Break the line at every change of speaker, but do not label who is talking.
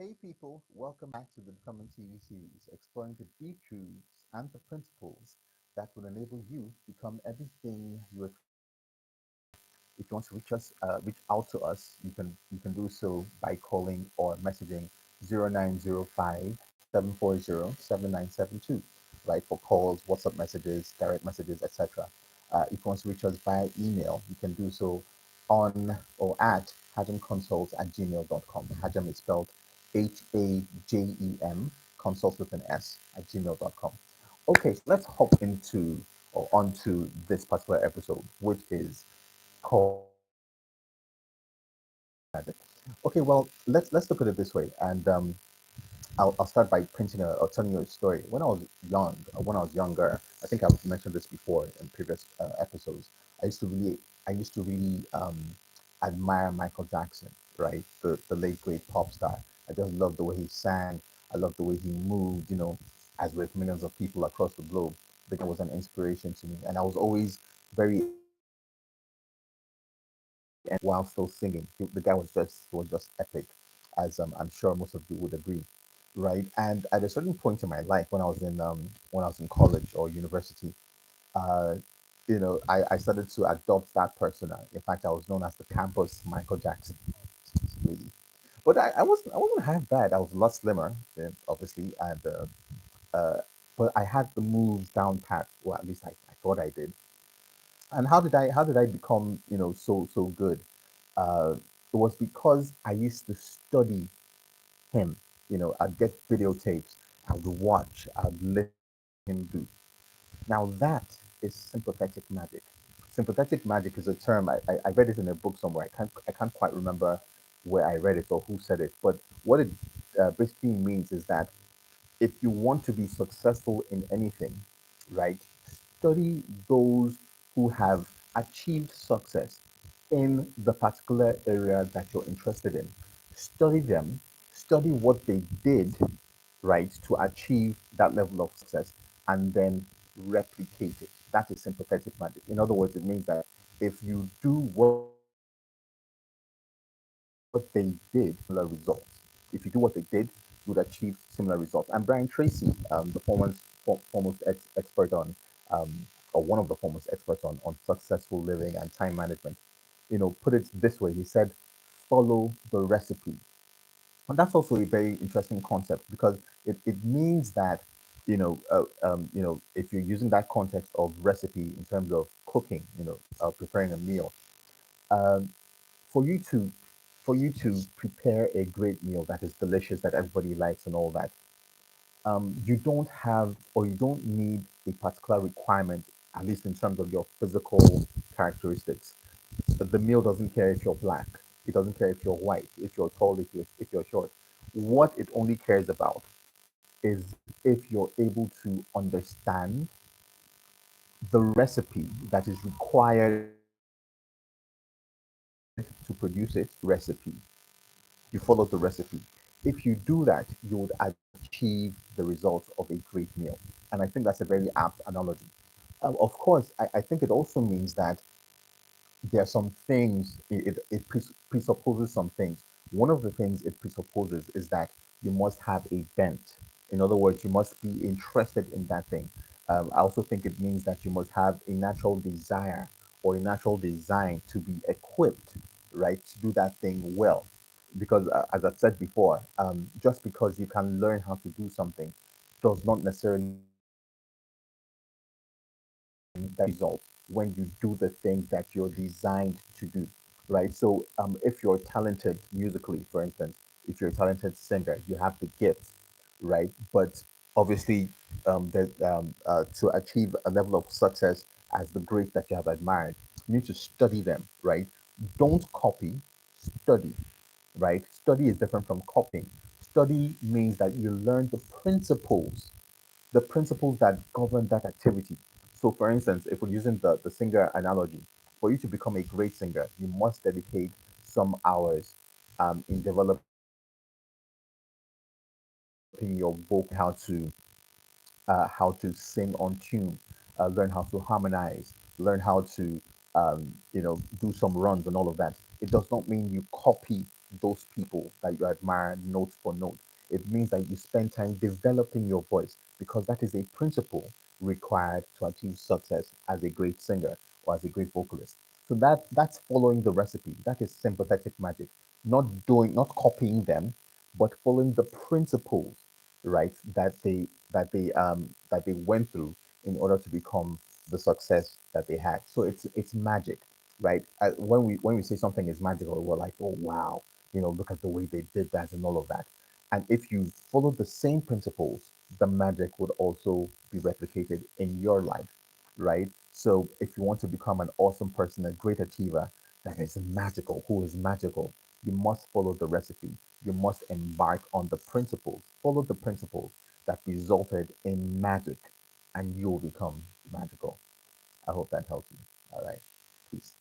Hey people, welcome back to the Becoming TV series, exploring the deep truths and the principles that will enable you to become everything you are created to be. If you want to reach out to us, you can do so by calling or messaging 0905 740 7972, right? For calls, WhatsApp messages, direct messages, etc. If you want to reach us via email, you can do so on or at hajamconsults@gmail.com. Hajam is spelled HAJEM, consult with an S at gmail.com. Okay, so let's hop into or onto this particular episode, which is called Sympathetic Magic. Okay, well, let's look at it this way, and I'll start by printing or telling you a story. When I was younger, I think I've mentioned this before in previous episodes. I used to really, I used to really admire Michael Jackson, right? The late great pop star. I just loved the way he sang. I loved the way he moved. As with millions of people across the globe, the guy was an inspiration to me, and I was always very while still singing. The guy was just epic, as I'm sure most of you would agree, right? And at a certain point in my life, when I was in college or university, uh, I started to adopt that persona. In fact, I was known as the campus Michael Jackson, really. But I wasn't half bad. I was a lot slimmer, obviously, and but I had the moves down pat. Well, at least I thought I did. And how did I become so good? Uh, it was because I used to study him. I'd get videotapes, I would watch, I'd listen to him do. Now that is sympathetic magic. Sympathetic magic is a term I read it in a book somewhere. I can't quite remember where I read it or who said it, but what it basically means is that if you want to be successful in anything, right, study those who have achieved success in the particular area that you're interested in. Study them, study what they did, right, to achieve that level of success, and then replicate it. That is sympathetic magic. In other words, it means that if you do what they did, similar results. If you do what they did, you would achieve similar results. And Brian Tracy, the expert on, or one of the foremost experts on successful living and time management, put it this way. He said, follow the recipe. And that's also a very interesting concept because it means that, if you're using that context of recipe in terms of cooking, preparing a meal, um, for you to for you to prepare a great meal that is delicious, that everybody likes and all that, you don't have or you don't need a particular requirement, at least in terms of your physical characteristics. The meal doesn't care if you're black, it doesn't care if you're white, if you're tall, if you're short. What it only cares about is if you're able to understand the recipe that is required to produce it. Recipe. You follow the recipe. If you do that, you would achieve the results of a great meal. And I think that's a very apt analogy. Of course, I think it also means that there are some things, it presupposes some things. One of the things it presupposes is that you must have a bent. In other words, you must be interested in that thing. I also think it means that you must have a natural desire or a natural design to be equipped, right, to do that thing well. Because, as I've said before, just because you can learn how to do something does not necessarily mean that you will result when you do the things that you're designed to do, right? So, if you're talented musically, for instance, if you're a talented singer, you have the gift, right? But obviously, to achieve a level of success as the great that you have admired, you need to study them, right? Don't copy, study, right? Study is different from copying. Study means that you learn the principles that govern that activity. So, for instance, if we're using the singer analogy, for you to become a great singer, you must dedicate some hours in developing your vocal cords, learn how to sing on tune, learn how to harmonize, learn how to do some runs and all of that. It does not mean you copy those people that you admire note for note. It means that you spend time developing your voice because that is a principle required to achieve success as a great singer or as a great vocalist. So that's following the recipe. That is sympathetic magic. Not copying them, but following the principles, right, that they went through in order to become the success that they had. So it's magic, right? When we say something is magical, we're like, oh wow, look at the way they did that and all of that. And if you follow the same principles, the magic would also be replicated in your life, right? So if you want to become an awesome person, a great achiever that is magical, who is magical, you must follow the recipe. You must embark on the principles, follow the principles that resulted in magic, and you'll become magical. I hope that helps you. All right. Peace.